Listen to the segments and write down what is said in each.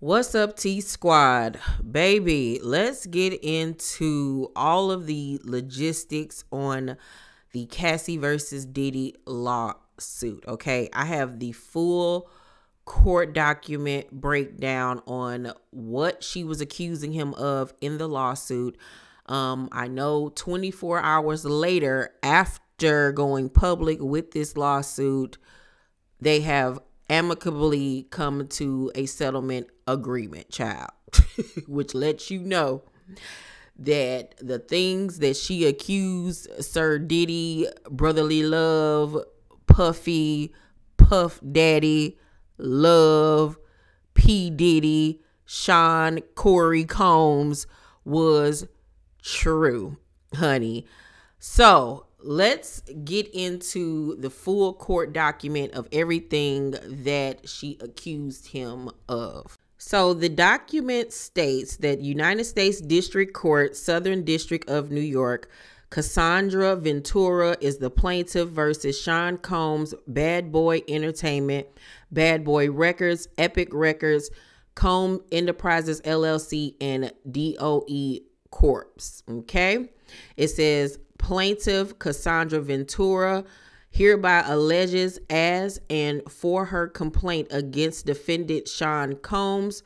What's up, T Squad? Baby, let's get into all of the logistics on the Cassie versus Diddy lawsuit, okay? I have the full court document breakdown on what she was accusing him of in the lawsuit. I know 24 hours later, after going public with this lawsuit, they have amicably come to a settlement agreement, child, which lets you know that the things that she accused Sir Diddy, Brotherly Love, Puffy, Puff Daddy, Love, P. Diddy, Sean, Corey Combs was true, honey. So let's get into the full court document of everything that she accused him of. So the document states that United States District Court, Southern District of New York, Cassandra Ventura is the plaintiff versus Sean Combs, Bad Boy Entertainment, Bad Boy Records, Epic Records, Combs Enterprises LLC, and DOE Corps. Okay, it says plaintiff Cassandra Ventura hereby alleges as and for her complaint against defendant Sean Combs,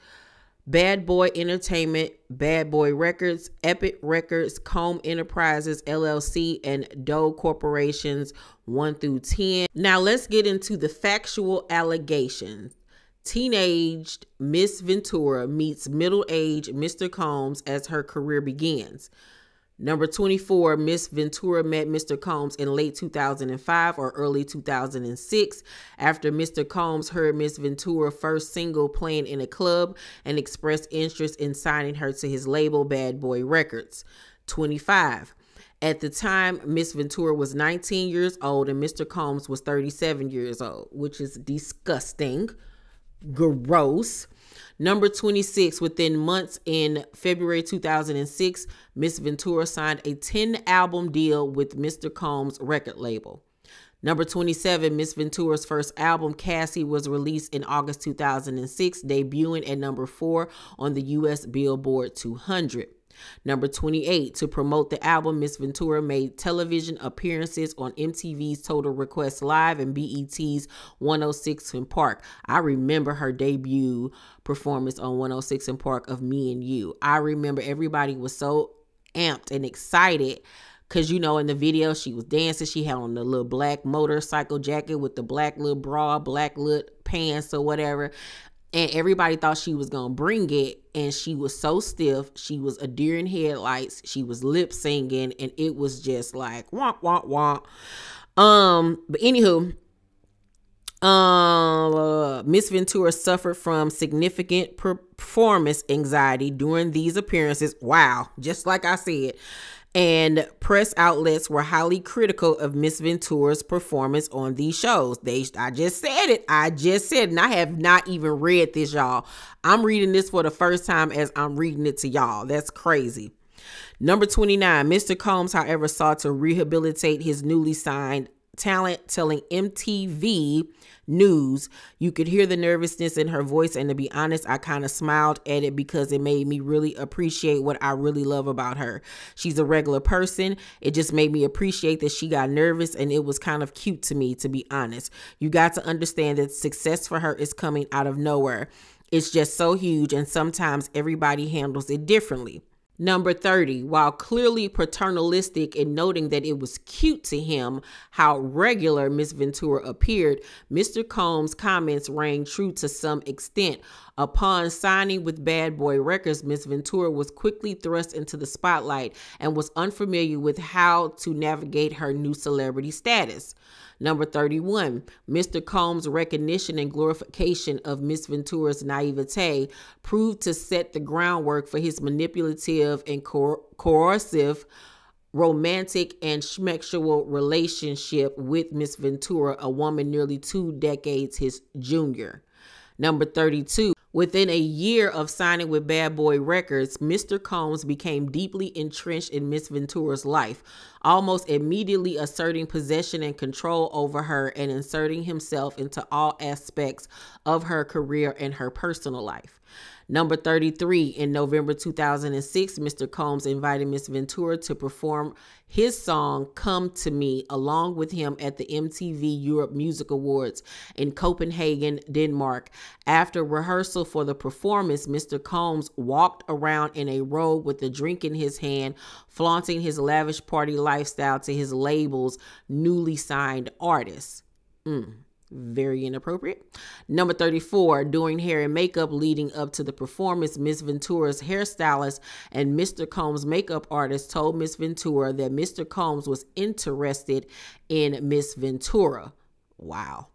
Bad Boy Entertainment, Bad Boy Records, Epic Records, Combs Enterprises LLC, and Doe Corporations 1 through 10. Now let's get into the factual allegations. Teenaged Miss Ventura meets middle-aged Mr. Combs as her career begins. Number 24, Miss Ventura met Mr. Combs in late 2005 or early 2006 after Mr. Combs heard Miss Ventura's first single playing in a club and expressed interest in signing her to his label, Bad Boy Records. 25. At the time, Miss Ventura was 19 years old and Mr. Combs was 37 years old, which is disgusting. Gross. Number 26, within months in February 2006, Miss Ventura signed a 10-album deal with Mr. Combs' record label. Number 27, Miss Ventura's first album, Cassie, was released in August 2006, debuting at number 4 on the U.S. Billboard 200. Number 28, to promote the album, Miss Ventura made television appearances on MTV's Total Request Live and BET's 106 & Park. I remember her debut performance on 106 & Park of Me and You. I remember everybody was so amped and excited because, you know, in the video she was dancing. She had on the little black motorcycle jacket with the black little bra, black little pants or whatever. And everybody thought she was going to bring it. And she was so stiff. She was a deer in headlights. She was lip singing. And it was just like, womp, womp, womp. But anywho, Miss Ventura suffered from significant performance anxiety during these appearances. Wow. Just like I said. And press outlets were highly critical of Miss Ventura's performance on these shows. I just said it. And I have not even read this, y'all. I'm reading this for the first time as I'm reading it to y'all. That's crazy. Number 29, Mr. Combs, however, sought to rehabilitate his newly signed talent, telling MTV News, "You could hear the nervousness in her voice, and to be honest, I kind of smiled at it because it made me really appreciate what I really love about her. She's a regular person. It just made me appreciate that she got nervous, and it was kind of cute to me, to be honest. You got to understand that success for her is coming out of nowhere. It's just so huge, and sometimes everybody handles it differently." Number 30, while clearly paternalistic in noting that it was cute to him how regular Miss Ventura appeared, Mr. Combs' comments rang true to some extent. Upon signing with Bad Boy Records, Miss Ventura was quickly thrust into the spotlight and was unfamiliar with how to navigate her new celebrity status. Number 31, Mr. Combs' recognition and glorification of Miss Ventura's naivete proved to set the groundwork for his manipulative and coercive romantic and sexual relationship with Miss Ventura, a woman nearly 2 decades his junior. Number 32, within a year of signing with Bad Boy Records, Mr. Combs became deeply entrenched in Miss Ventura's life, almost immediately asserting possession and control over her and inserting himself into all aspects of her career and her personal life. Number 33, in November 2006, Mr. Combs invited Miss Ventura to perform his song Come to Me along with him at the MTV Europe Music Awards in Copenhagen, Denmark. After rehearsal for the performance, Mr. Combs walked around in a robe with a drink in his hand, flaunting his lavish party lifestyle to his label's newly signed artists. Very inappropriate. Number 34, during hair and makeup leading up to the performance, Miss Ventura's hairstylist and Mr. Combs' makeup artist told Miss Ventura that Mr. Combs was interested in Miss Ventura. Wow.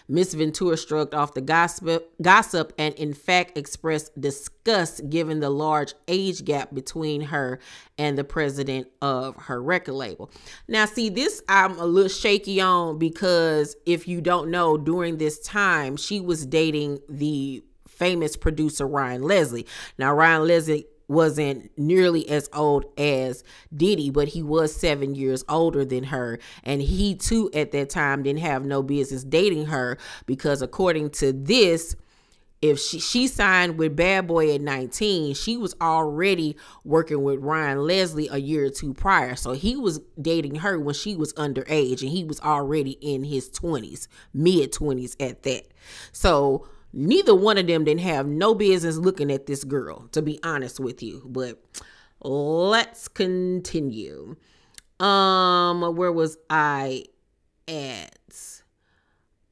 Miss Ventura shrugged off the gossip and in fact expressed disgust given the large age gap between her and the president of her record label. Now, see, this I'm a little shaky on because if you don't know, during this time, she was dating the famous producer Ryan Leslie. Now, Ryan Leslie wasn't nearly as old as Diddy, but he was 7 years older than her. And he too, at that time, didn't have no business dating her because according to this, if she signed with Bad Boy at 19, she was already working with Ryan Leslie a year or two prior. So he was dating her when she was underage and he was already in his 20s, mid 20s at that. So neither one of them didn't have no business looking at this girl, to be honest with you. But let's continue. Where was I at?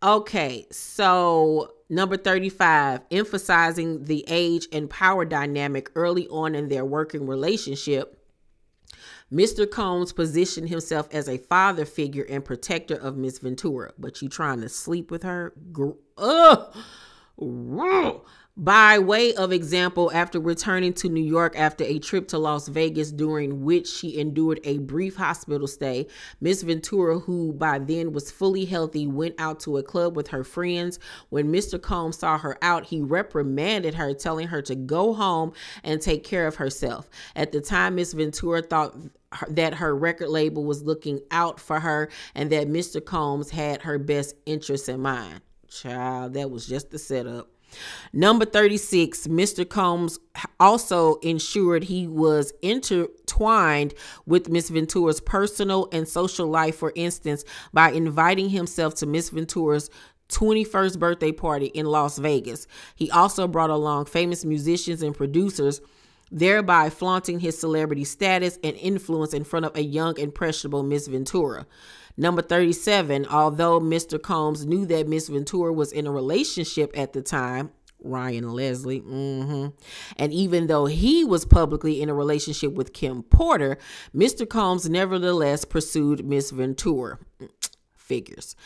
Okay, so number 35, emphasizing the age and power dynamic early on in their working relationship, Mr. Combs positioned himself as a father figure and protector of Miss Ventura. But you trying to sleep with her? By way of example, after returning to New York after a trip to Las Vegas during which she endured a brief hospital stay, Miss Ventura, who by then was fully healthy, went out to a club with her friends. When Mr. Combs saw her out, he reprimanded her, telling her to go home and take care of herself. At the time, Miss Ventura thought that her record label was looking out for her and that Mr. Combs had her best interests in mind. Child, that was just the setup. Number 36, Mr. Combs also ensured he was intertwined with Miss Ventura's personal and social life, for instance, by inviting himself to Miss Ventura's 21st birthday party in Las Vegas. He also brought along famous musicians and producers, thereby flaunting his celebrity status and influence in front of a young, impressionable Miss Ventura. Number 37, although Mr. Combs knew that Miss Ventura was in a relationship at the time, Ryan Leslie, and even though he was publicly in a relationship with Kim Porter, Mr. Combs nevertheless pursued Miss Ventura. Figures.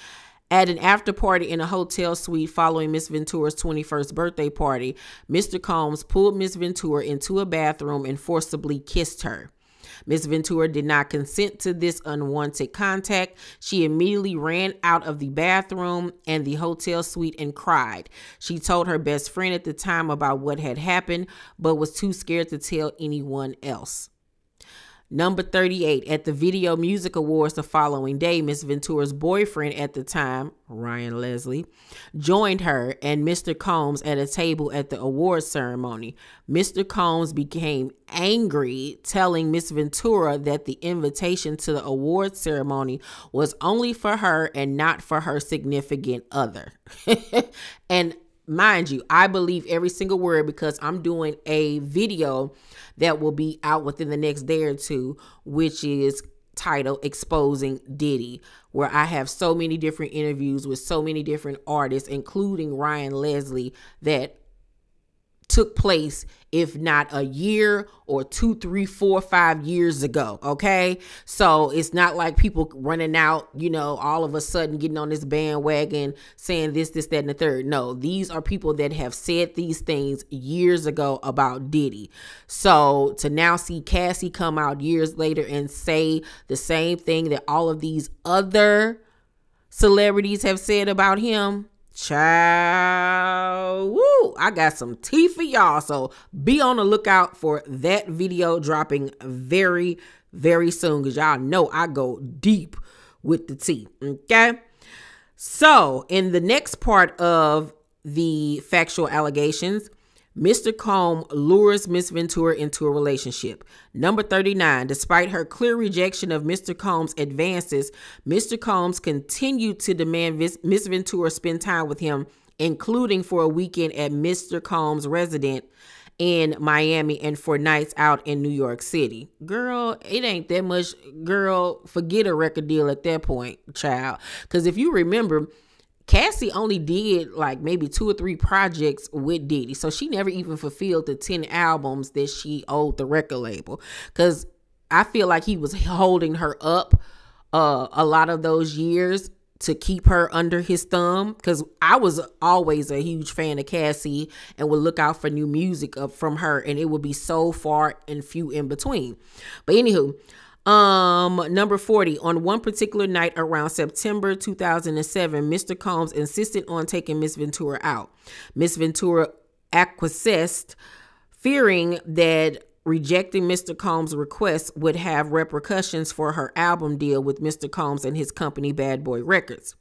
At an after party in a hotel suite following Miss Ventura's 21st birthday party, Mr. Combs pulled Miss Ventura into a bathroom and forcibly kissed her. Miss Ventura did not consent to this unwanted contact. She immediately ran out of the bathroom and the hotel suite and cried. She told her best friend at the time about what had happened, but was too scared to tell anyone else. Number 38, at the Video Music Awards the following day, Miss Ventura's boyfriend at the time, Ryan Leslie, joined her and Mr. Combs at a table at the awards ceremony. Mr. Combs became angry, telling Miss Ventura that the invitation to the awards ceremony was only for her and not for her significant other. And mind you, I believe every single word because I'm doing a video that will be out within the next day or two, which is titled Exposing Diddy, where I have so many different interviews with so many different artists, including Ryan Leslie, that took place, if not a year or 2, 3, 4, 5 years ago. Okay. So it's not like people running out, all of a sudden getting on this bandwagon saying this, that, and the third. No, these are people that have said these things years ago about Diddy. So to now see Cassie come out years later and say the same thing that all of these other celebrities have said about him, child, woo, I got some tea for y'all. So be on the lookout for that video dropping very, very soon, because y'all know I go deep with the tea. Okay. So in the next part of the factual allegations, Mr. Combs lures Miss Ventura into a relationship. Number 39, despite her clear rejection of Mr. Combs' advances, Mr. Combs continued to demand Miss Ventura spend time with him, including for a weekend at Mr. Combs' residence in Miami and for nights out in New York City. Girl, it ain't that much. Girl, forget a record deal at that point, child. Because if you remember, Cassie only did like maybe 2 or 3 projects with Diddy. So she never even fulfilled the 10 albums that she owed the record label. Because I feel like he was holding her up a lot of those years to keep her under his thumb. Because I was always a huge fan of Cassie and would look out for new music from her. And it would be so far and few in between. But anywho, number 40, on one particular night around September 2007, Mr. Combs insisted on taking Miss Ventura out. Miss Ventura acquiesced, fearing that rejecting Mr. Combs' request would have repercussions for her album deal with Mr. Combs and his company Bad Boy Records.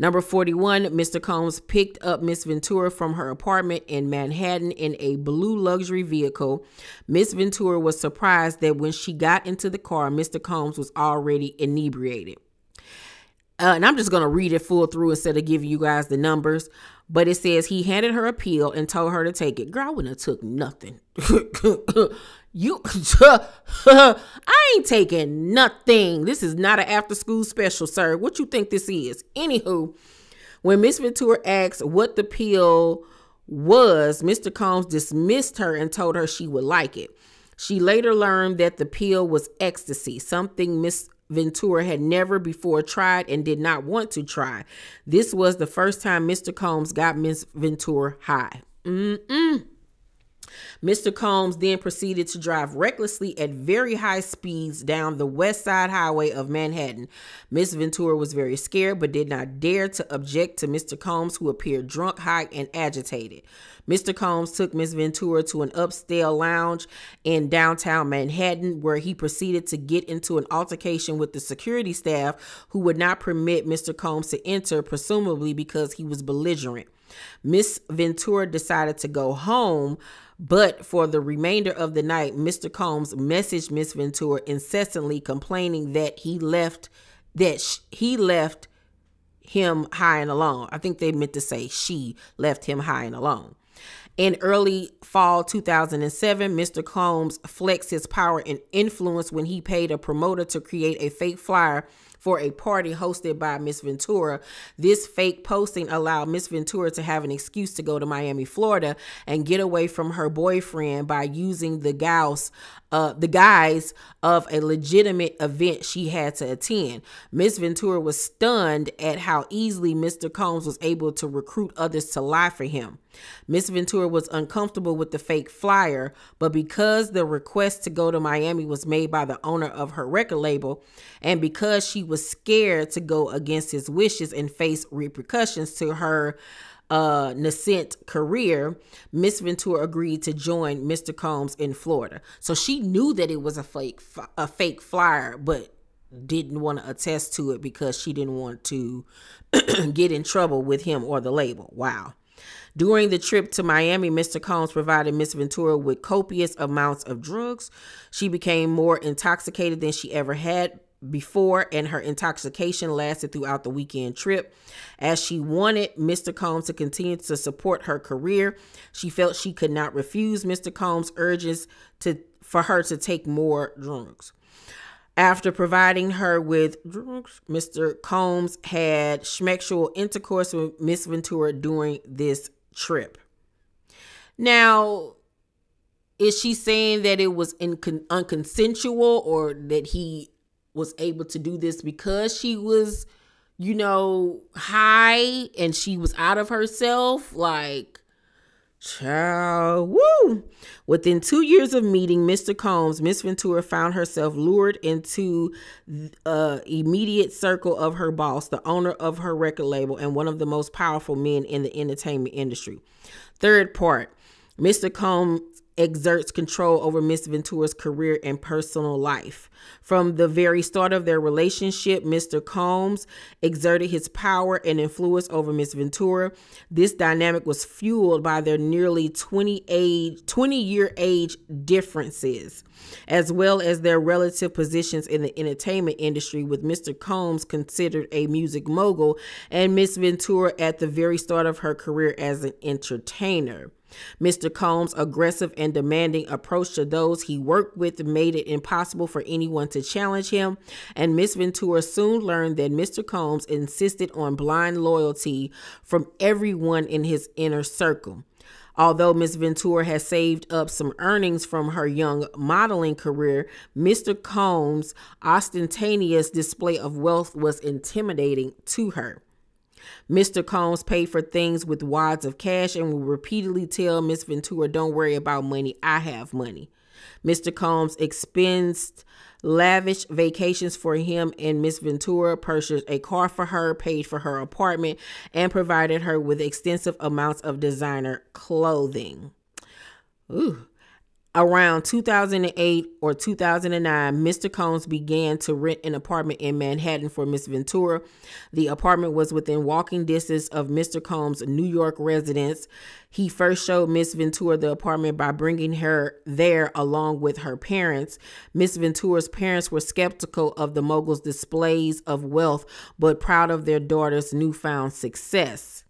Number 41, Mr. Combs picked up Miss Ventura from her apartment in Manhattan in a blue luxury vehicle. Miss Ventura was surprised that when she got into the car, Mr. Combs was already inebriated. And I'm just going to read it full through instead of giving you guys the numbers. But it says he handed her a pill and told her to take it. Girl, I wouldn't have took nothing. I ain't taking nothing. This is not an after school special, sir. What you think this is? Anywho, when Miss Ventura asked what the pill was, Mr. Combs dismissed her and told her she would like it. She later learned that the pill was ecstasy, something Miss Ventura had never before tried and did not want to try. This was the first time Mr. Combs got Miss Ventura high. Mr. Combs then proceeded to drive recklessly at very high speeds down the West Side Highway of Manhattan. Miss Ventura was very scared but did not dare to object to Mr. Combs, who appeared drunk, high, and agitated. Mr. Combs took Miss Ventura to an upscale lounge in downtown Manhattan, where he proceeded to get into an altercation with the security staff, who would not permit Mr. Combs to enter, presumably because he was belligerent. Miss Ventura decided to go home, but for the remainder of the night, Mr. Combs messaged Miss Ventura incessantly, complaining that he left him high and alone. I think they meant to say she left him high and alone. In early fall 2007, Mr. Combs flexed his power and influence when he paid a promoter to create a fake flyer for a party hosted by Miss Ventura. This fake posting allowed Miss Ventura to have an excuse to go to Miami, Florida, and get away from her boyfriend by using the guise of a legitimate event she had to attend. Miss Ventura was stunned at how easily Mr. Combs was able to recruit others to lie for him. Miss Ventura was uncomfortable with the fake flyer, but because the request to go to Miami was made by the owner of her record label, and because she was scared to go against his wishes and face repercussions to her nascent career, Miss Ventura agreed to join Mr. Combs in Florida. So she knew that it was a fake flyer, but didn't want to attest to it because she didn't want to get in trouble with him or the label. Wow. During the trip to Miami, Mr. Combs provided Miss Ventura with copious amounts of drugs. She became more intoxicated than she ever had before, and her intoxication lasted throughout the weekend trip. As she wanted Mr. Combs to continue to support her career, she felt she could not refuse Mr. Combs' urges for her to take more drugs. After providing her with drugs, Mr. Combs had sexual intercourse with Miss Ventura during this trip. Now, is she saying that it was unconsensual, or that he was able to do this because she was, high and she was out of herself? Like, child, woo. Within 2 years of meeting Mr. Combs, Miss Ventura found herself lured into the immediate circle of her boss, the owner of her record label, and one of the most powerful men in the entertainment industry. Third part, Mr. Combs exerts control over Miss Ventura's career and personal life. From the very start of their relationship, Mr. Combs exerted his power and influence over Miss Ventura. This dynamic was fueled by their nearly 20-year age differences, as well as their relative positions in the entertainment industry, with Mr. Combs considered a music mogul and Miss Ventura at the very start of her career as an entertainer. Mr. Combs' aggressive and demanding approach to those he worked with made it impossible for anyone to challenge him, and Miss Ventura soon learned that Mr. Combs insisted on blind loyalty from everyone in his inner circle. Although Miss Ventura has saved up some earnings from her young modeling career, Mr. Combs' ostentatious display of wealth was intimidating to her. Mr. Combs paid for things with wads of cash and would repeatedly tell Miss Ventura, "Don't worry about money, I have money." Mr. Combs expensed lavish vacations for him and Miss Ventura, purchased a car for her, paid for her apartment, and provided her with extensive amounts of designer clothing. Ooh. Around 2008 or 2009, Mr. Combs began to rent an apartment in Manhattan for Miss Ventura. The apartment was within walking distance of Mr. Combs' New York residence. He first showed Miss Ventura the apartment by bringing her there along with her parents. Miss Ventura's parents were skeptical of the mogul's displays of wealth, but proud of their daughter's newfound success.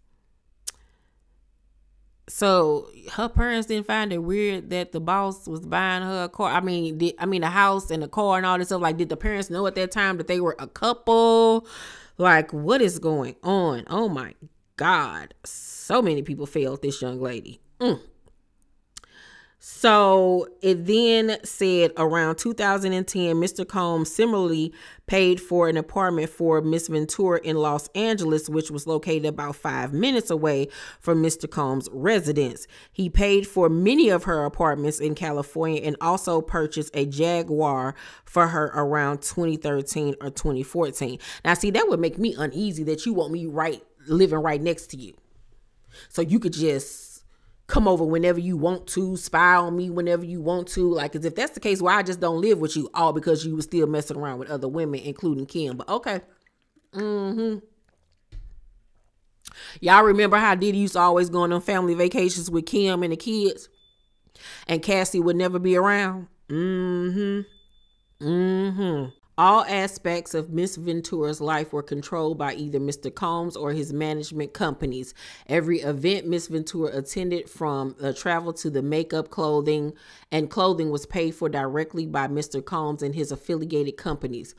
So her parents didn't find it weird that the boss was buying her a car. I mean, the house and the car and all this stuff. Like, did the parents know at that time that they were a couple? Like, what is going on? Oh my God. So many people failed this young lady. So it then said around 2010, Mr. Combs similarly paid for an apartment for Miss Ventura in Los Angeles, which was located about 5 minutes away from Mr. Combs' residence. He paid for many of her apartments in California and also purchased a Jaguar for her around 2013 or 2014. Now, see, that would make me uneasy that you want me living right next to you. So you could just come over whenever you want to, spy on me whenever you want to. Like, as if that's the case, why I just don't live with you, all because you were still messing around with other women, including Kim. But okay. Y'all remember how Diddy used to always go on them family vacations with Kim and the kids? And Cassie would never be around? All aspects of Miss Ventura's life were controlled by either Mr. Combs or his management companies. Every event Miss Ventura attended, from the travel to the makeup, clothing was paid for directly by Mr. Combs and his affiliated companies.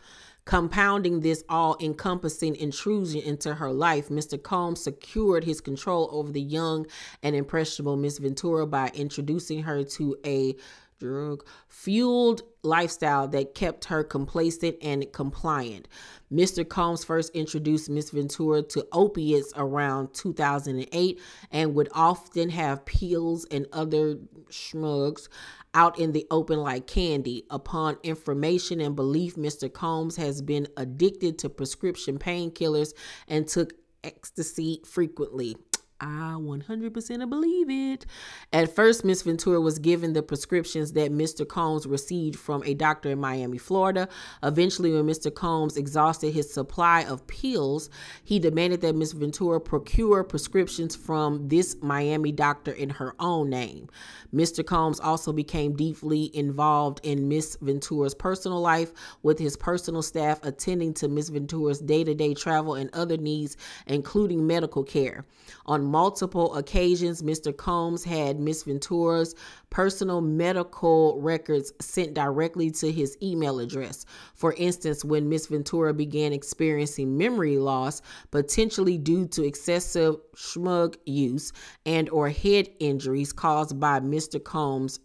Compounding this all-encompassing intrusion into her life, Mr. Combs secured his control over the young and impressionable Miss Ventura by introducing her to a drug-fueled lifestyle that kept her complacent and compliant. Mr. Combs first introduced Miss Ventura to opiates around 2008 and would often have pills and other schmugs out in the open like candy. Upon information and belief, Mr. Combs has been addicted to prescription painkillers and took ecstasy frequently. I 100% believe it. At first, Miss Ventura was given the prescriptions that Mr. Combs received from a doctor in Miami, Florida. Eventually, when Mr. Combs exhausted his supply of pills, he demanded that Miss Ventura procure prescriptions from this Miami doctor in her own name. Mr. Combs also became deeply involved in Miss Ventura's personal life, with his personal staff attending to Miss Ventura's day-to-day travel and other needs, including medical care. On multiple occasions, Mr. Combs had Miss Ventura's personal medical records sent directly to his email address. For instance, when Miss Ventura began experiencing memory loss, potentially due to excessive schmug use and or head injuries caused by Mr. Combs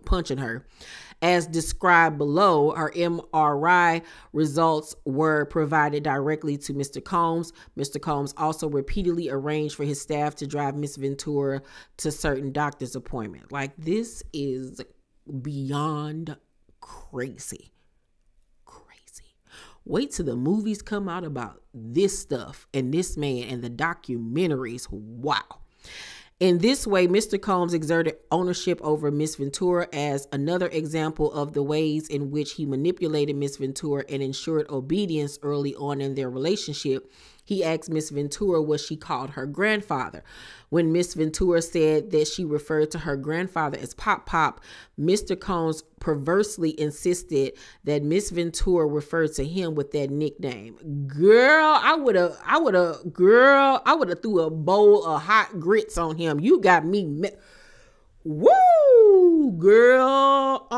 punching her, as described below, her MRI results were provided directly to Mr. Combs. Mr. Combs also repeatedly arranged for his staff to drive Miss Ventura to certain doctor's appointments. Like, this is beyond crazy. Wait till the movies come out about this stuff and this man and the documentaries. Wow. In this way, Mr. Combs exerted ownership over Miss Ventura as another example of the ways in which he manipulated Miss Ventura and ensured obedience early on in their relationship. He asked Miss Ventura what she called her grandfather. When Miss Ventura said that she referred to her grandfather as Pop Pop, Mr. Combs perversely insisted that Miss Ventura referred to him with that nickname. Girl, I would have threw a bowl of hot grits on him. You got me. Woo, girl.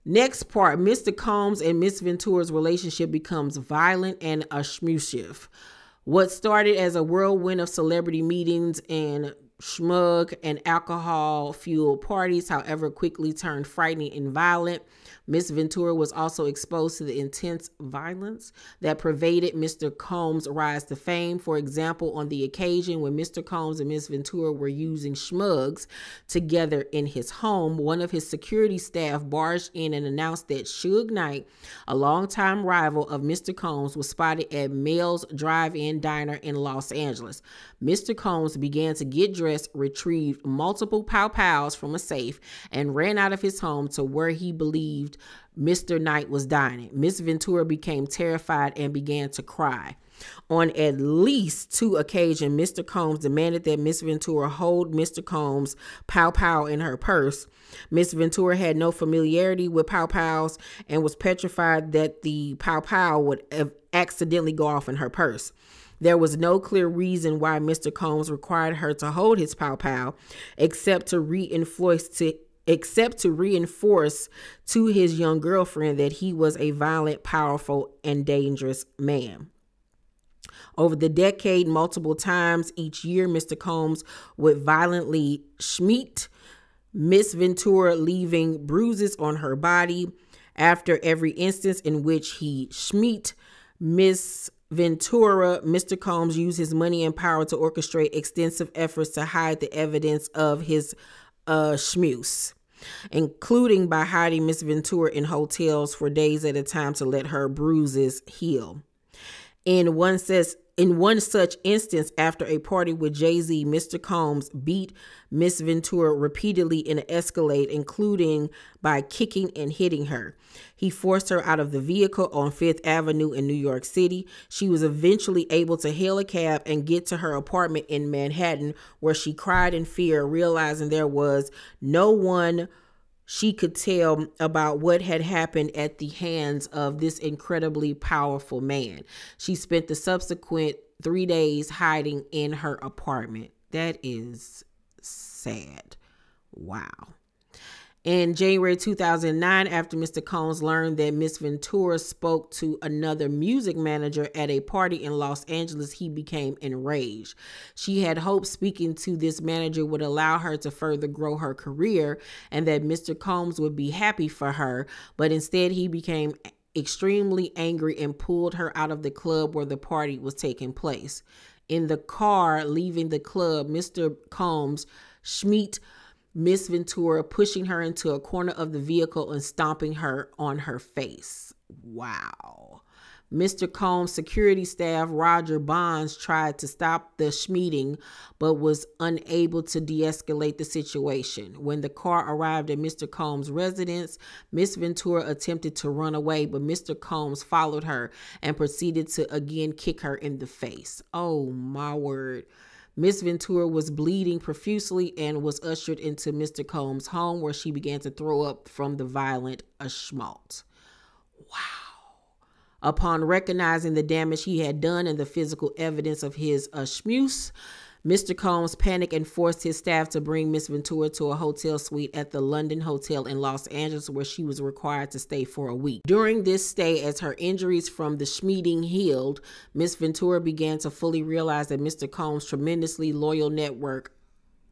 Next part, Mr. Combs and Miss Ventura's relationship becomes violent and abusive. What started as a whirlwind of celebrity meetings and smug and alcohol-fueled parties, however, quickly turned frightening and violent. Miss Ventura was also exposed to the intense violence that pervaded Mr. Combs' rise to fame. For example, on the occasion when Mr. Combs and Miss Ventura were using schmugs together in his home, one of his security staff barged in and announced that Suge Knight, a longtime rival of Mr. Combs, was spotted at Mel's Drive-In Diner in Los Angeles. Mr. Combs began to get dressed, retrieved multiple pow-pows from a safe, and ran out of his home to where he believed Mr. Knight was dining. Miss Ventura became terrified and began to cry. On at least 2 occasions, Mr. Combs demanded that Miss Ventura hold Mr. Combs' pow-pow in her purse. Miss Ventura had no familiarity with pow-pows and was petrified that the pow-pow would accidentally go off in her purse. There was no clear reason why Mr. Combs required her to hold his pow-pow except to reinforce to his young girlfriend that he was a violent, powerful, and dangerous man. Over the decade, multiple times each year, Mr. Combs would violently schmeat Miss Ventura, leaving bruises on her body. After every instance in which he schmeat Miss Ventura, Mr. Combs used his money and power to orchestrate extensive efforts to hide the evidence of his schmooze, including by hiding Miss Ventura in hotels for days at a time to let her bruises heal. In one such instance, after a party with Jay-Z, Mr. Combs beat Miss Ventura repeatedly in an Escalade, including by kicking and hitting her. He forced her out of the vehicle on 5th Avenue in New York City. She was eventually able to hail a cab and get to her apartment in Manhattan, where she cried in fear, realizing there was no one she could tell about what had happened at the hands of this incredibly powerful man. She spent the subsequent 3 days hiding in her apartment. That is sad. Wow. In January 2009, after Mr. Combs learned that Miss Ventura spoke to another music manager at a party in Los Angeles, he became enraged. She had hoped speaking to this manager would allow her to further grow her career and that Mr. Combs would be happy for her, but instead he became extremely angry and pulled her out of the club where the party was taking place. In the car leaving the club, Mr. Combs schmeat Miss Ventura, pushing her into a corner of the vehicle and stomping her on her face. Wow. Mr. Combs' security staff, Roger Bonds, tried to stop the schmeating, but was unable to de-escalate the situation. When the car arrived at Mr. Combs' residence, Miss Ventura attempted to run away, but Mr. Combs followed her and proceeded to again kick her in the face. Oh, my word. Miss Ventura was bleeding profusely and was ushered into Mr. Combs' home, where she began to throw up from the violent assault. Wow. Upon recognizing the damage he had done and the physical evidence of his schmooze, Mr. Combs panicked and forced his staff to bring Miss Ventura to a hotel suite at the London Hotel in Los Angeles, where she was required to stay for a week. During this stay, as her injuries from the schmeating healed, Miss Ventura began to fully realize that Mr. Combs' tremendously loyal network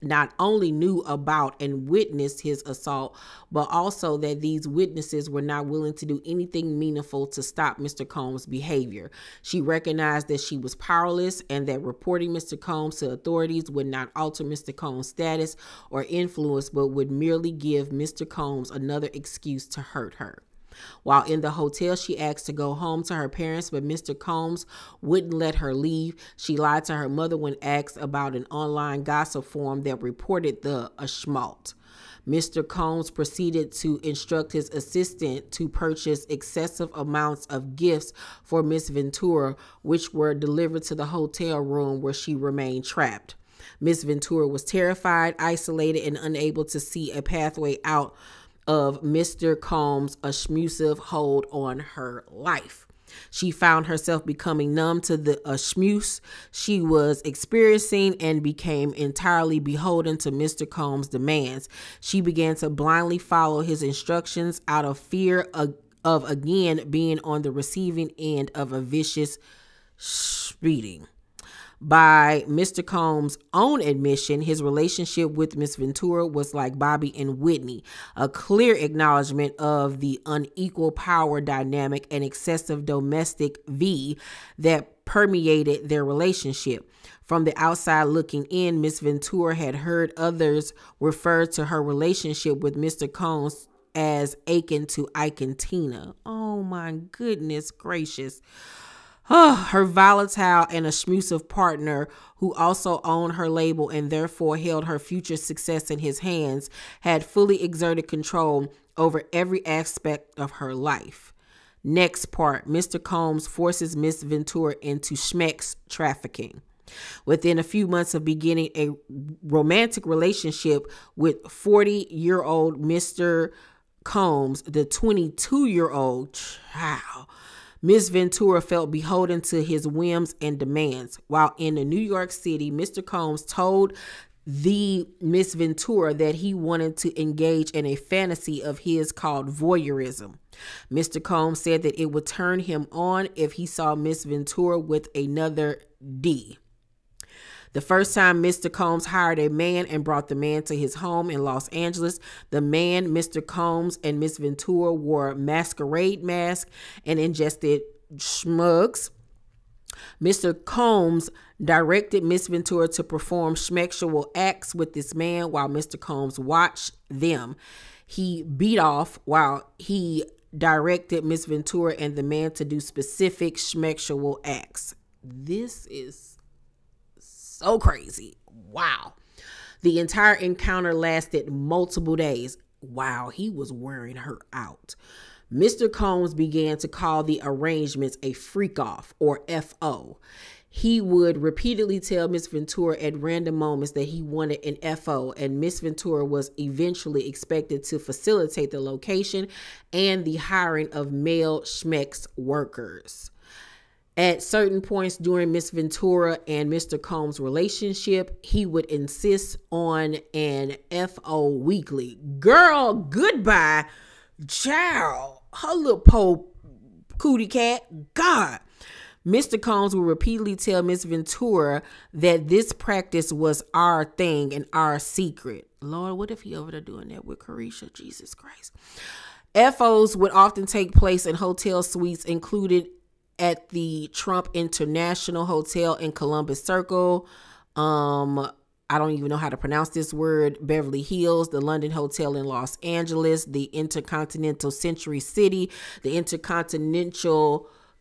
not only knew about and witnessed his assault, but also that these witnesses were not willing to do anything meaningful to stop Mr. Combs' behavior. She recognized that she was powerless and that reporting Mr. Combs to authorities would not alter Mr. Combs' status or influence, but would merely give Mr. Combs another excuse to hurt her. While in the hotel, she asked to go home to her parents, but Mr. Combs wouldn't let her leave. She lied to her mother when asked about an online gossip forum that reported the schmaltz. Mr. Combs proceeded to instruct his assistant to purchase excessive amounts of gifts for Miss Ventura, which were delivered to the hotel room where she remained trapped. Miss Ventura was terrified, isolated, and unable to see a pathway out of Mr. Combs' abusive hold on her life. She found herself becoming numb to the schmooze she was experiencing and became entirely beholden to Mr. Combs' demands. She began to blindly follow his instructions out of fear of again being on the receiving end of a vicious beating. By Mr. Combs' own admission, his relationship with Miss Ventura was like Bobby and Whitney, a clear acknowledgement of the unequal power dynamic and excessive domestic V that permeated their relationship. From the outside looking in, Miss Ventura had heard others refer to her relationship with Mr. Combs as akin to Ike and Tina. Oh my goodness gracious. Her volatile and abusive partner, who also owned her label and therefore held her future success in his hands, had fully exerted control over every aspect of her life. Next part, Mr. Combs forces Miss Ventura into schmex trafficking. Within a few months of beginning a romantic relationship with 40-year-old Mr. Combs, the 22-year-old child, Miss Ventura felt beholden to his whims and demands. While in New York City, Mr. Combs told the Miss Ventura that he wanted to engage in a fantasy of his called voyeurism. Mr. Combs said that it would turn him on if he saw Miss Ventura with another D. The first time Mr. Combs hired a man and brought the man to his home in Los Angeles, the man, Mr. Combs, and Miss Ventura wore masquerade masks and ingested schmugs. Mr. Combs directed Miss Ventura to perform schmexual acts with this man while Mr. Combs watched them. He beat off while he directed Miss Ventura and the man to do specific schmexual acts. This is so crazy. Wow. The entire encounter lasted multiple days. Wow, he was wearing her out. Mr. Combs began to call the arrangements a freak off, or FO. He would repeatedly tell Miss Ventura at random moments that he wanted an FO, and Miss Ventura was eventually expected to facilitate the location and the hiring of male schmex workers. At certain points during Miss Ventura and Mr. Combs' relationship, he would insist on an FO weekly. Girl, goodbye. Child, her little po cootie cat. God. Mr. Combs would repeatedly tell Miss Ventura that this practice was our thing and our secret. Lord, what if he over there doing that with Carisha? Jesus Christ. FOs would often take place in hotel suites included at the Trump International Hotel in Columbus Circle. I don't even know how to pronounce this word. Beverly Hills, the London Hotel in Los Angeles, the Intercontinental Century City, the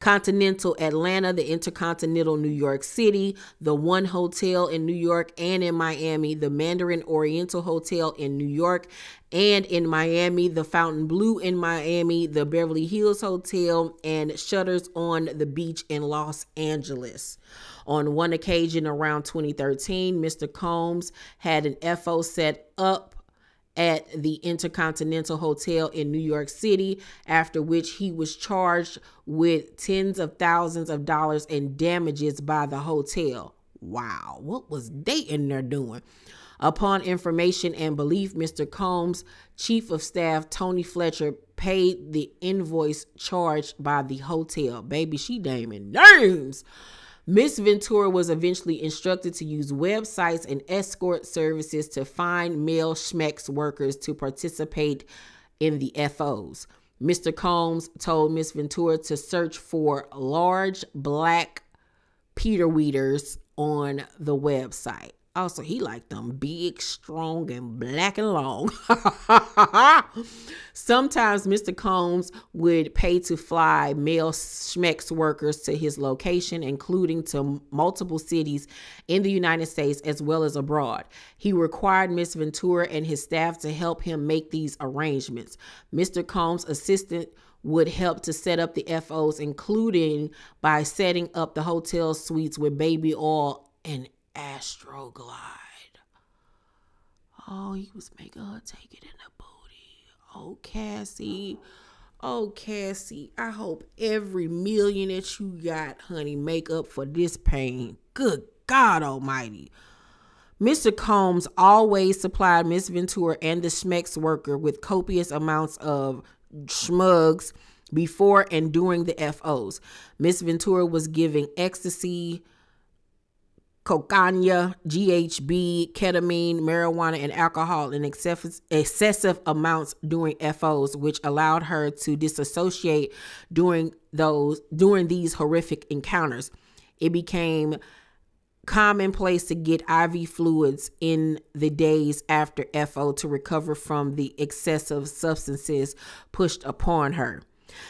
Continental Atlanta, the Intercontinental New York City, the One Hotel in New York and in Miami, the Mandarin Oriental Hotel in New York and in Miami, the Fountain Blue in Miami, the Beverly Hills Hotel, and Shutters on the Beach in Los Angeles. On one occasion around 2013, Mr. Combs had an FO set up at the Intercontinental Hotel in New York City, after which he was charged with tens of thousands of dollars in damages by the hotel. Wow, what was they in there doing? Upon information and belief, Mr. Combs' chief of staff, Tony Fletcher, paid the invoice charged by the hotel. Baby, she naming names. Miss Ventura was eventually instructed to use websites and escort services to find male schmex workers to participate in the FOs. Mr. Combs told Miss Ventura to search for large black Peter Weeders on the website. Also, he liked them big, strong, and black and long. Sometimes Mr. Combs would pay to fly male schmex workers to his location, including to multiple cities in the United States as well as abroad. He required Miss Ventura and his staff to help him make these arrangements. Mr. Combs' assistant would help to set up the FOs, including by setting up the hotel suites with baby oil and Astroglide. Oh, he was making her take it in the booty. Oh, Cassie. Oh, Cassie. I hope every million that you got, honey, make up for this pain. Good God almighty. Mr. Combs always supplied Miss Ventura and the schmex worker with copious amounts of schmugs before and during the FOs. Miss Ventura was giving ecstasy, cocaine, GHB, ketamine, marijuana, and alcohol in excessive amounts during FOs, which allowed her to disassociate during these horrific encounters. It became commonplace to get IV fluids in the days after FO to recover from the excessive substances pushed upon her.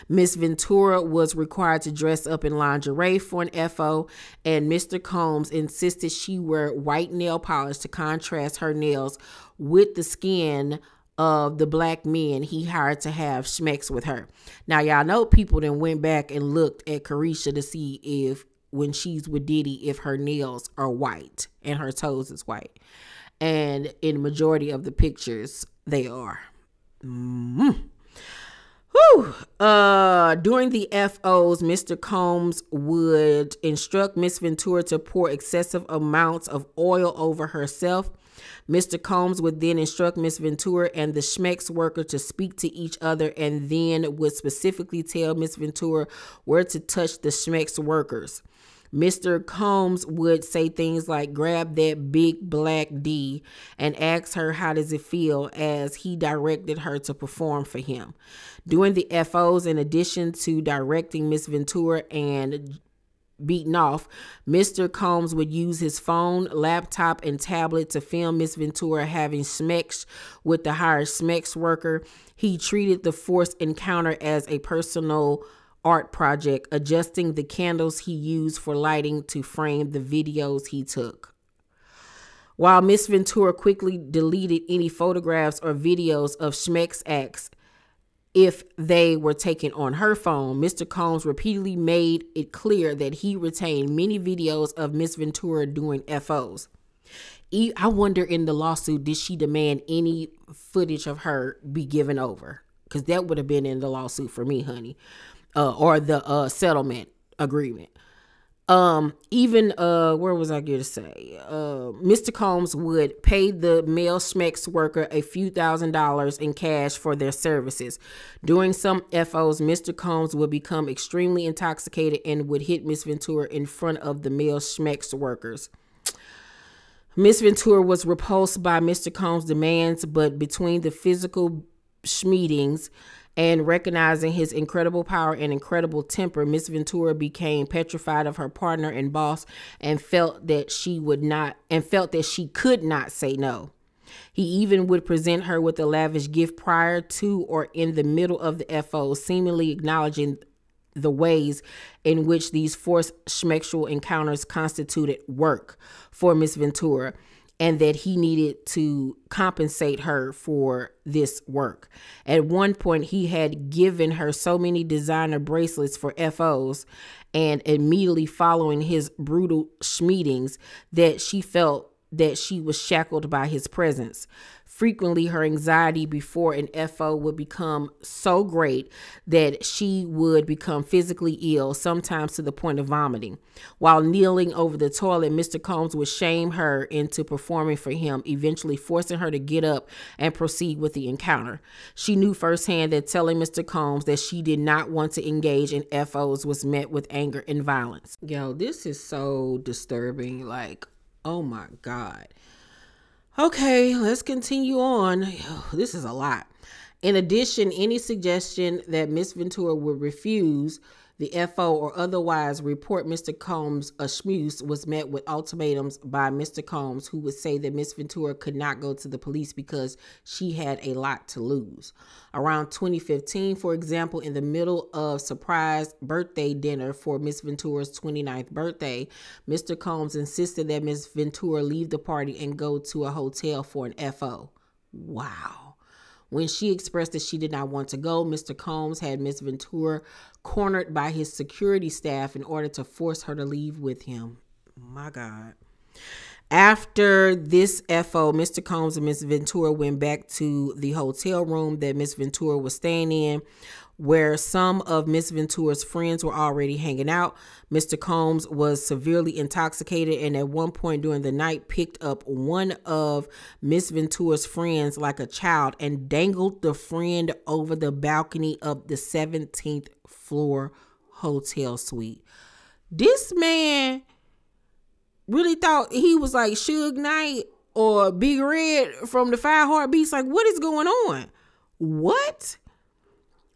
Miss Ventura was required to dress up in lingerie for an FO, and Mr. Combs insisted she wear white nail polish to contrast her nails with the skin of the black men he hired to have schmex with her. Now, y'all know people then went back and looked at Carisha to see if when she's with Diddy, if her nails are white and her toes is white. And in the majority of the pictures, they are. During the FOs, Mr. Combs would instruct Miss Ventura to pour excessive amounts of oil over herself. Mr. Combs would then instruct Miss Ventura and the schmex worker to speak to each other, and then would specifically tell Miss Ventura where to touch the schmex workers. Mr. Combs would say things like, grab that big black D, and ask her how does it feel, as he directed her to perform for him. During the FOs, in addition to directing Miss Ventura and beaten off, Mr. Combs would use his phone, laptop, and tablet to film Miss Ventura having schmex with the hired schmex worker. He treated the forced encounter as a personal art project, adjusting the candles he used for lighting to frame the videos he took. While Miss Ventura quickly deleted any photographs or videos of schmex acts if they were taken on her phone, Mr. Combs repeatedly made it clear that he retained many videos of Miss Ventura doing FOs. I wonder in the lawsuit, did she demand any footage of her be given over? Because that would have been in the lawsuit for me, honey. Or the settlement agreement. Where was I going to say? Mr. Combs would pay the male schmex worker a few $1,000s in cash for their services. During some FOs, Mr. Combs would become extremely intoxicated and would hit Miss Ventura in front of the male schmex workers. Miss Ventura was repulsed by Mr. Combs' demands, but between the physical meetings and recognizing his incredible power and incredible temper, Miss Ventura became petrified of her partner and boss, and felt that she could not say no. He even would present her with a lavish gift prior to or in the middle of the FO, seemingly acknowledging the ways in which these forced schmexual encounters constituted work for Miss Ventura, and that he needed to compensate her for this work. At one point, he had given her so many designer bracelets for FOs, and immediately following his brutal schmeetings, that she felt that she was shackled by his presence. Frequently, her anxiety before an FO would become so great that she would become physically ill, sometimes to the point of vomiting. While kneeling over the toilet, Mr. Combs would shame her into performing for him, eventually forcing her to get up and proceed with the encounter. She knew firsthand that telling Mr. Combs that she did not want to engage in FOs was met with anger and violence. Yo, this is so disturbing. Like, oh my God. Okay, let's continue on. This is a lot. In addition, any suggestion that Miss Ventura would refuse the FO or otherwise report Mr. Combs a schmooze was met with ultimatums by Mr. Combs, who would say that Miss Ventura could not go to the police because she had a lot to lose. Around 2015, for example, in the middle of surprise birthday dinner for Miss Ventura's 29th birthday, Mr. Combs insisted that Miss Ventura leave the party and go to a hotel for an FO. Wow. When she expressed that she did not want to go, Mr. Combs had Miss Ventura cornered by his security staff in order to force her to leave with him. My God. After this FO, Mr. Combs and Miss Ventura went back to the hotel room that Miss Ventura was staying in, where some of Miss Ventura's friends were already hanging out. Mr. Combs was severely intoxicated and at one point during the night picked up one of Miss Ventura's friends like a child and dangled the friend over the balcony of the 17th floor hotel suite. This man really thought he was like Suge Knight or Big Red from the Five Heartbeats. Like, what is going on? What?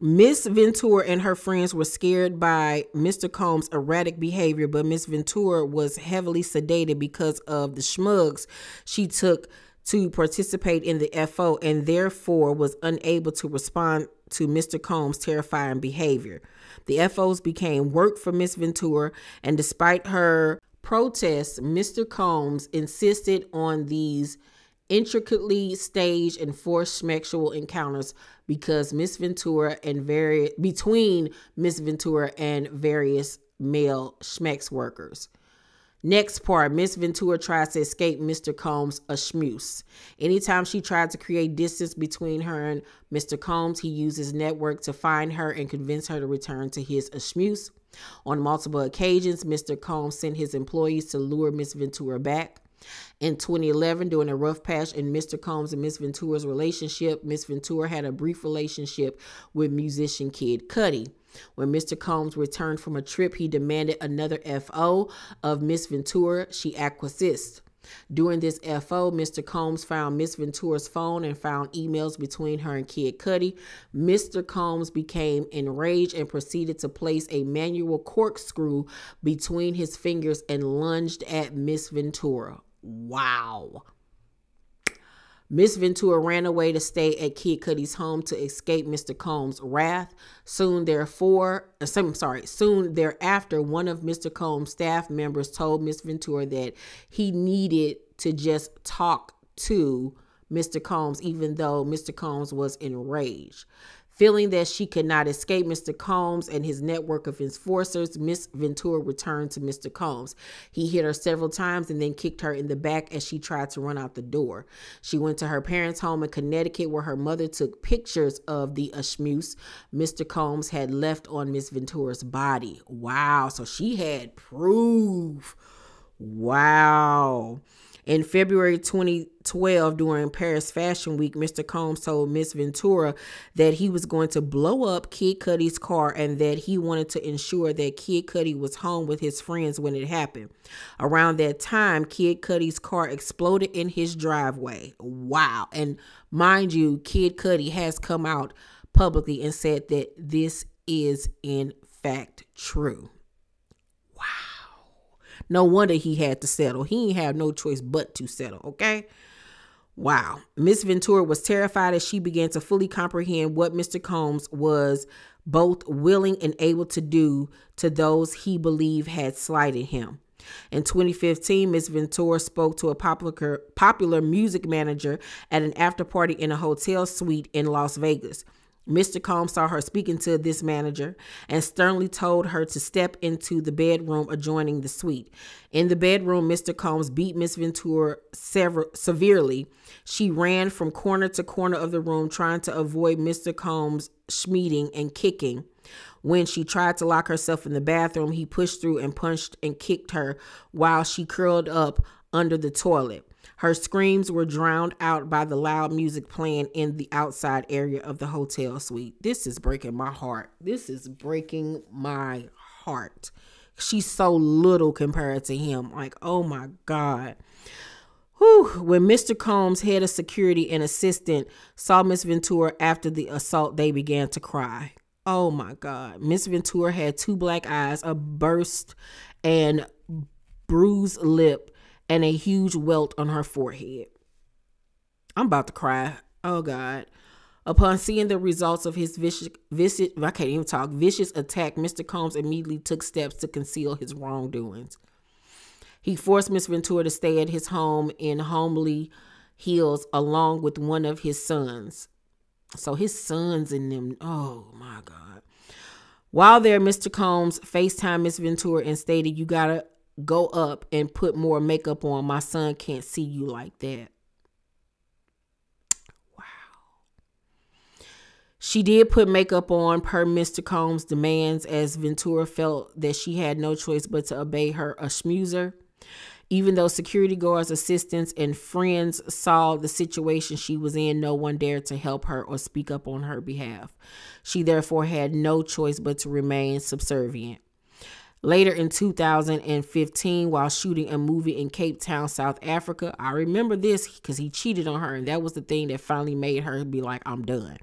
Miss Ventura and her friends were scared by Mr. Combs' erratic behavior, but Miss Ventura was heavily sedated because of the schmugs she took to participate in the FO and therefore was unable to respond to Mr. Combs' terrifying behavior. The FOs became work for Miss Ventura, and despite her protests, Mr. Combs insisted on these intricately staged and forced sexual encounters between Miss Ventura and various male schmex workers. Next part, Miss Ventura tries to escape Mr. Combs a schmooze. Anytime she tried to create distance between her and Mr. Combs, he used his network to find her and convince her to return to his schmooze. On multiple occasions, Mr. Combs sent his employees to lure Miss Ventura back. In 2011, during a rough patch in Mr. Combs and Miss Ventura's relationship, Miss Ventura had a brief relationship with musician Kid Cudi. When Mr. Combs returned from a trip, he demanded another FO of Miss Ventura. She acquiesced. During this FO, Mr. Combs found Miss Ventura's phone and found emails between her and Kid Cudi. Mr. Combs became enraged and proceeded to place a manual corkscrew between his fingers and lunged at Miss Ventura. Wow. Miss Ventura ran away to stay at Kid Cudi's home to escape Mr. Combs' wrath. Soon thereafter, one of Mr. Combs' staff members told Miss Ventura that he needed to just talk to Mr. Combs, even though Mr. Combs was enraged. Feeling that she could not escape Mr. Combs and his network of enforcers, Miss Ventura returned to Mr. Combs. He hit her several times and then kicked her in the back as she tried to run out the door. She went to her parents' home in Connecticut, where her mother took pictures of the schmooze Mr. Combs had left on Miss Ventura's body. Wow, so she had proof. Wow. In February 2012, during Paris Fashion Week, Mr. Combs told Miss Ventura that he was going to blow up Kid Cudi's car and that he wanted to ensure that Kid Cudi was home with his friends when it happened. Around that time, Kid Cudi's car exploded in his driveway. Wow. And mind you, Kid Cudi has come out publicly and said that this is in fact true. No wonder he had to settle. He ain't have no choice but to settle, okay? Wow. Miss Ventura was terrified as she began to fully comprehend what Mr. Combs was both willing and able to do to those he believed had slighted him. In 2015, Miss Ventura spoke to a popular music manager at an after party in a hotel suite in Las Vegas. Mr. Combs saw her speaking to this manager and sternly told her to step into the bedroom adjoining the suite. In the bedroom, Mr. Combs beat Miss Ventura severely. She ran from corner to corner of the room trying to avoid Mr. Combs schmeeding and kicking. When she tried to lock herself in the bathroom, he pushed through and punched and kicked her while she curled up under the toilet. Her screams were drowned out by the loud music playing in the outside area of the hotel suite. This is breaking my heart. This is breaking my heart. She's so little compared to him. Like, oh my God. Whew, when Mr. Combs, head of security and assistant, saw Miss Ventura after the assault, they began to cry. Oh my God. Miss Ventura had 2 black eyes, a burst and bruised lip, and a huge welt on her forehead. I'm about to cry. Oh God. Upon seeing the results of his vicious attack, Mr. Combs immediately took steps to conceal his wrongdoings. He forced Miss Ventura to stay at his home in Homely Hills along with one of his sons. So his sons and them, oh my God. While there, Mr. Combs FaceTimed Miss Ventura and stated, "You gotta go up and put more makeup on. My son can't see you like that." She did put makeup on per Mr. Combs' demands, as Ventura felt that she had no choice but to obey her schmoozer. Even though security guards, assistants, and friends saw the situation she was in, no one dared to help her or speak up on her behalf. She therefore had no choice but to remain subservient. Later in 2015, while shooting a movie in Cape Town, South Africa, I remember this because he cheated on her, and that was the thing that finally made her be like, "I'm done."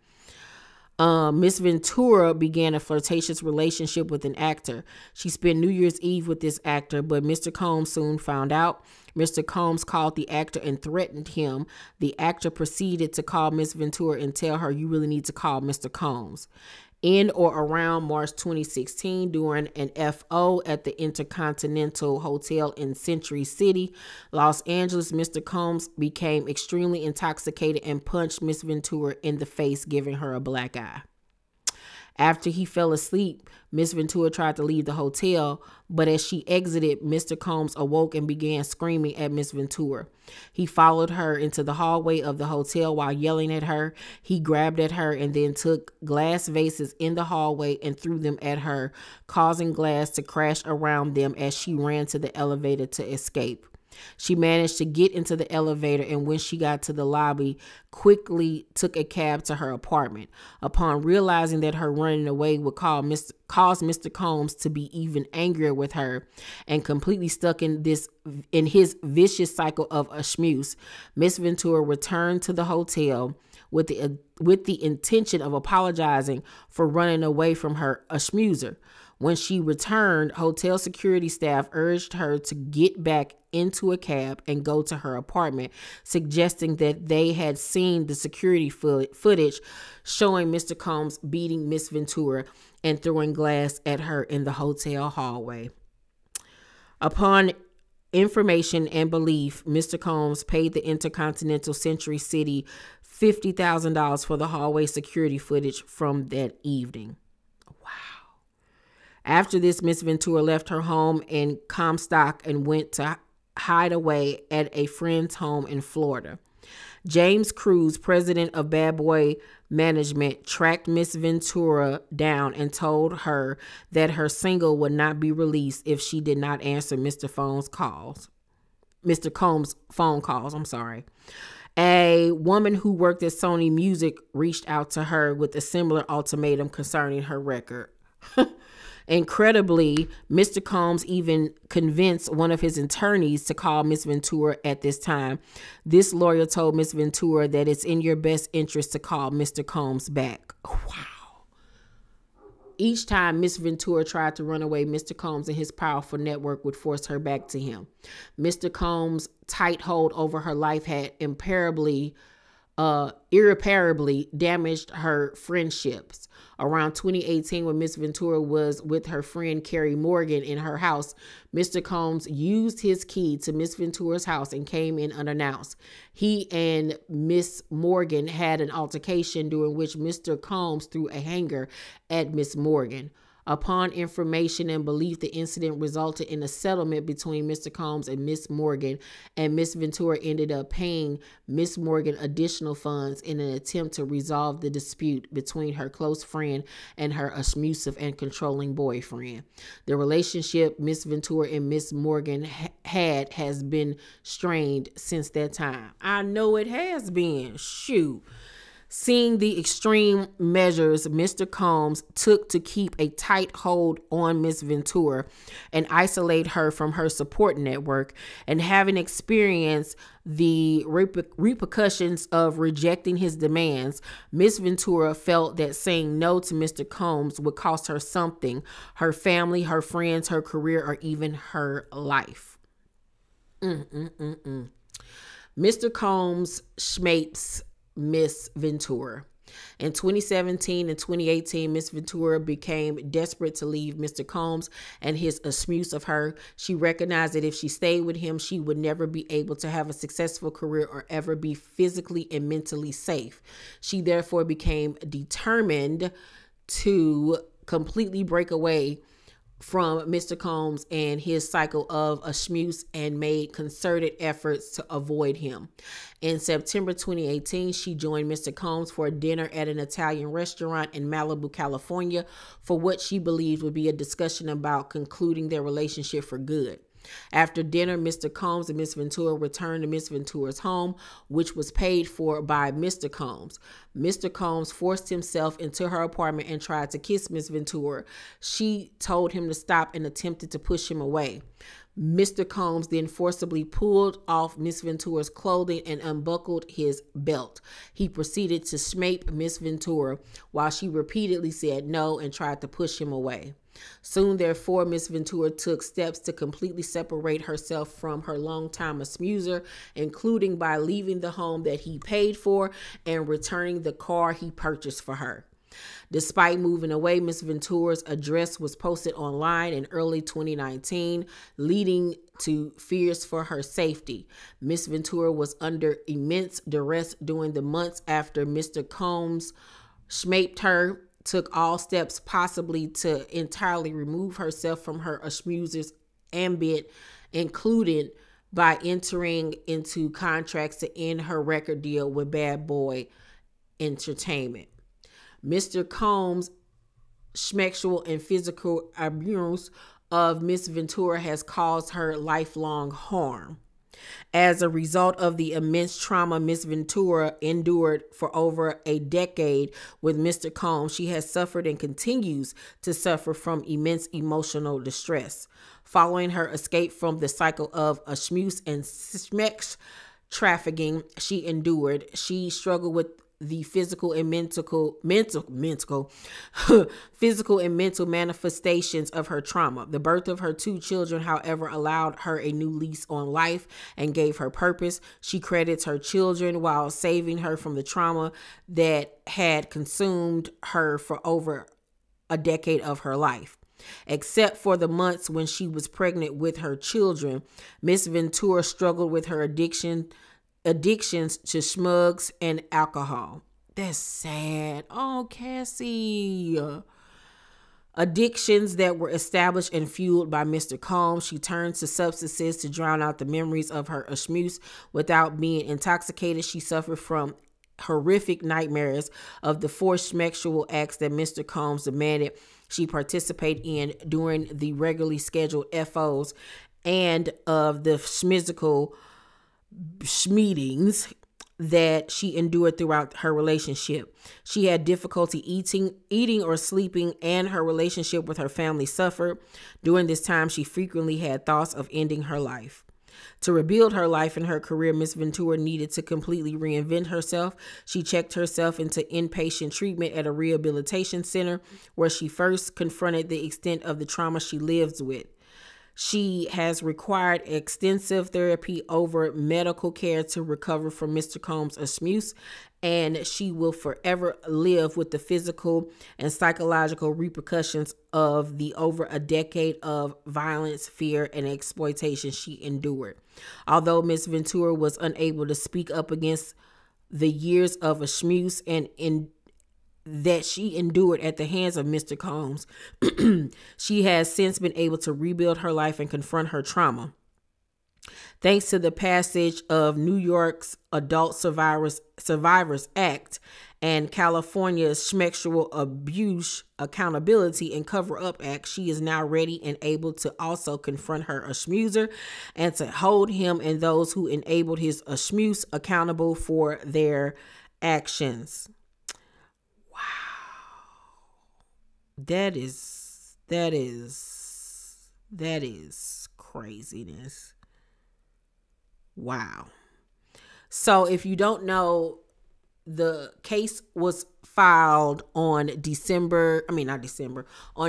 Miss Ventura began a flirtatious relationship with an actor. She spent New Year's Eve with this actor, but Mr. Combs soon found out. Mr. Combs called the actor and threatened him. The actor proceeded to call Miss Ventura and tell her, "You really need to call Mr. Combs." In or around March 2016, during an FO at the Intercontinental Hotel in Century City, Los Angeles, Mr. Combs became extremely intoxicated and punched Miss Ventura in the face, giving her a black eye. After he fell asleep, Miss Ventura tried to leave the hotel, but as she exited, Mr. Combs awoke and began screaming at Miss Ventura. He followed her into the hallway of the hotel while yelling at her. He grabbed at her and then took glass vases in the hallway and threw them at her, causing glass to crash around them as she ran to the elevator to escape. She managed to get into the elevator, and when she got to the lobby, quickly took a cab to her apartment. Upon realizing that her running away would cause Mr. Combs to be even angrier with her and completely stuck in his vicious cycle of a schmooze, Miss Ventura returned to the hotel with the intention of apologizing for running away from her schmoozer. When she returned, hotel security staff urged her to get back into a cab and go to her apartment, suggesting that they had seen the security footage showing Mr. Combs beating Miss Ventura and throwing glass at her in the hotel hallway. Upon information and belief, Mr. Combs paid the Intercontinental Century City $50,000 for the hallway security footage from that evening. After this, Miss Ventura left her home in Comstock and went to hide away at a friend's home in Florida. James Cruz, president of Bad Boy Management, tracked Miss Ventura down and told her that her single would not be released if she did not answer Mr. Combs' phone calls. A woman who worked at Sony Music reached out to her with a similar ultimatum concerning her record. Incredibly, Mr. Combs even convinced one of his attorneys to call Miss Ventura at this time. This lawyer told Miss Ventura that it's in your best interest to call Mr. Combs back. Wow. Each time Miss Ventura tried to run away, Mr. Combs and his powerful network would force her back to him. Mr. Combs' tight hold over her life had irreparably damaged her friendships. Around 2018, when Miss Ventura was with her friend Carrie Morgan in her house, Mr. Combs used his key to Miss Ventura's house and came in unannounced. He and Miss Morgan had an altercation during which Mr. Combs threw a hanger at Miss Morgan. Upon information and belief, the incident resulted in a settlement between Mr. Combs and Miss Morgan, and Miss Ventura ended up paying Miss Morgan additional funds in an attempt to resolve the dispute between her close friend and her abusive and controlling boyfriend. The relationship Miss Ventura and Miss Morgan has been strained since that time. I know it has been. Shoot. Seeing the extreme measures Mr. Combs took to keep a tight hold on Miss Ventura and isolate her from her support network, and having experienced the repercussions of rejecting his demands, Miss Ventura felt that saying no to Mr. Combs would cost her something: her family, her friends, her career, or even her life. Mr. Combs schmapes Miss Ventura. In 2017 and 2018, Miss Ventura became desperate to leave Mr. Combs and his abuse of her. She recognized that if she stayed with him, she would never be able to have a successful career or ever be physically and mentally safe. She therefore became determined to completely break away from Mr. Combs and his cycle of abuse and made concerted efforts to avoid him. In September 2018, she joined Mr. Combs for a dinner at an Italian restaurant in Malibu, California, for what she believed would be a discussion about concluding their relationship for good. After dinner, Mr. Combs and Miss Ventura returned to Miss Ventura's home, which was paid for by Mr. Combs. Mr. Combs forced himself into her apartment and tried to kiss Miss Ventura. She told him to stop and attempted to push him away. Mr. Combs then forcibly pulled off Miss Ventura's clothing and unbuckled his belt. He proceeded to schmape Miss Ventura while she repeatedly said no and tried to push him away. Soon, therefore, Miss Ventura took steps to completely separate herself from her longtime abuser, including by leaving the home that he paid for and returning the car he purchased for her. Despite moving away, Miss Ventura's address was posted online in early 2019, leading to fears for her safety. Miss Ventura was under immense duress during the months after Mr. Combs schmaped her, took all steps possibly to entirely remove herself from her abuser's ambit, including by entering into contracts to end her record deal with Bad Boy Entertainment. Mr. Combs' sexual and physical abuse of Miss Ventura has caused her lifelong harm. As a result of the immense trauma Miss Ventura endured for over a decade with Mr. Combs, she has suffered and continues to suffer from immense emotional distress. Following her escape from the cycle of abuse and sex trafficking she endured, she struggled with the physical and mental manifestations of her trauma. The birth of her 2 children, however, allowed her a new lease on life and gave her purpose. She credits her children while saving her from the trauma that had consumed her for over a decade of her life. Except for the months when she was pregnant with her children, Miss Ventura struggled with her addictions to smugs and alcohol. That's sad. Oh, Cassie. Addictions that were established and fueled by Mr. Combs. She turned to substances to drown out the memories of her abuse. Without being intoxicated, she suffered from horrific nightmares of the forced sexual acts that Mr. Combs demanded she participate in during the regularly scheduled FOs, and of the physical meetings that she endured throughout her relationship. She had difficulty eating or sleeping, and her relationship with her family suffered. During this time, she frequently had thoughts of ending her life. To rebuild her life and her career, Miss Ventura needed to completely reinvent herself. She checked herself into inpatient treatment at a rehabilitation center, where she first confronted the extent of the trauma she lives with. She has required extensive therapy over medical care to recover from Mr. Combs' abuse, and she will forever live with the physical and psychological repercussions of the over a decade of violence, fear, and exploitation she endured. Although Miss Ventura was unable to speak up against the years of abuse and that she endured at the hands of Mr. Combs, she has since been able to rebuild her life and confront her trauma. Thanks to the passage of New York's Adult Survivors Act and California's Sexual Abuse Accountability and Cover-Up Act, she is now ready and able to also confront her abuser and to hold him and those who enabled his abuse accountable for their actions. That is craziness. Wow. So if you don't know, the case was filed on on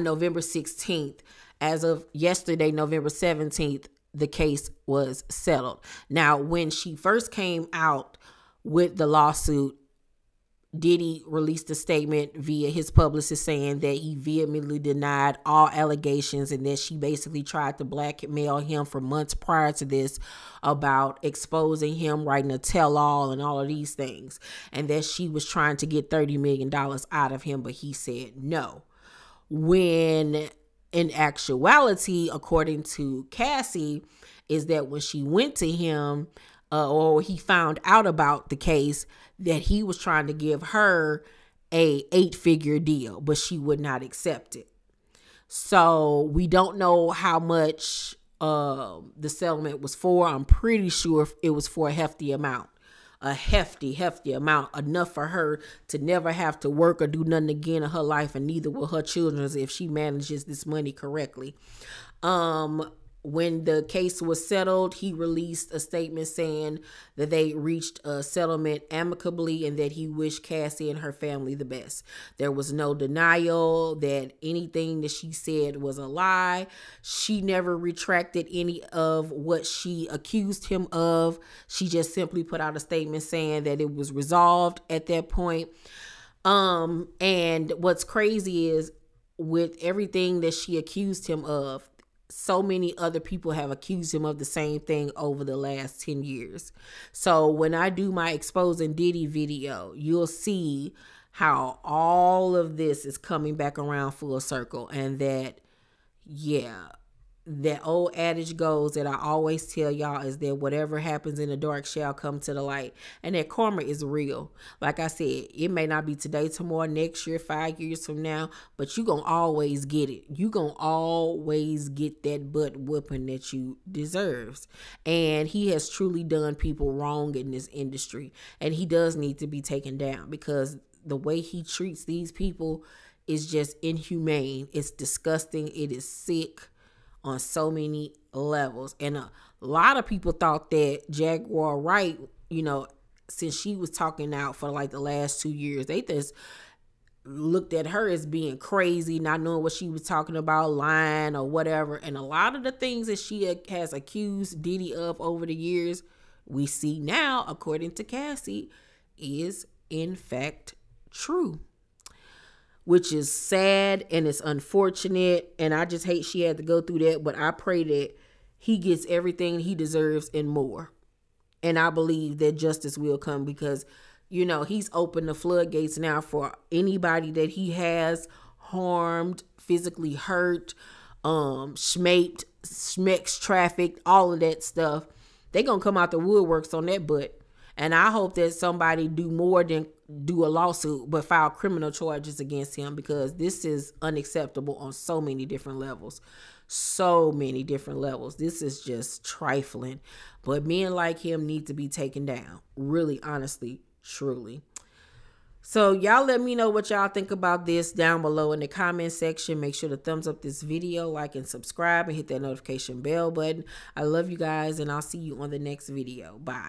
November 16th. As of yesterday, November 17th, the case was settled. Now, when she first came out with the lawsuit, Diddy released a statement via his publicist saying that he vehemently denied all allegations and that she basically tried to blackmail him for months prior to this about exposing him, writing a tell-all and all of these things, and that she was trying to get $30 million out of him, but he said no. When in actuality, according to Cassie, is that when she went to him, or he found out about the case, that he was trying to give her a 8-figure deal, but she would not accept it. So we don't know how much the settlement was for. I'm pretty sure it was for a hefty amount. A hefty amount, enough for her to never have to work or do nothing again in her life, and neither will her children if she manages this money correctly. When the case was settled, he released a statement saying that they reached a settlement amicably and that he wished Cassie and her family the best. There was no denial that anything that she said was a lie. She never retracted any of what she accused him of. She just simply put out a statement saying that it was resolved at that point. And what's crazy is, with everything that she accused him of, so many other people have accused him of the same thing over the last 10 years. So when I do my Exposing Diddy video, you'll see how all of this is coming back around full circle, and that, yeah, that old adage goes that I always tell y'all is that whatever happens in the dark shall come to the light, and that karma is real. Like I said, it may not be today, tomorrow, next year, 5 years from now, but you gonna always get it. You gonna always get that butt whooping that you deserves. And he has truly done people wrong in this industry, and he does need to be taken down, because the way he treats these people is just inhumane. It's disgusting. It is sick on so many levels. And a lot of people thought that Jaguar Wright, since she was talking out for like the last 2 years, they just looked at her as being crazy, not knowing what she was talking about, lying or whatever. And a lot of the things that she has accused Diddy of over the years, we see now, according to Cassie, is in fact true, which is sad and it's unfortunate. And I just hate she had to go through that. But I pray that he gets everything he deserves and more. And I believe that justice will come, because, he's opened the floodgates now for anybody that he has harmed, physically hurt, smaced, trafficked, all of that stuff. They're going to come out the woodworks on that butt. And I hope that somebody do more than do a lawsuit, but file criminal charges against him, because this is unacceptable on so many different levels. So many different levels. This is just trifling. But men like him need to be taken down. Really, honestly, truly. So y'all let me know what y'all think about this down below in the comment section. Make sure to thumbs up this video, like and subscribe, and hit that notification bell button. I love you guys, and I'll see you on the next video. Bye.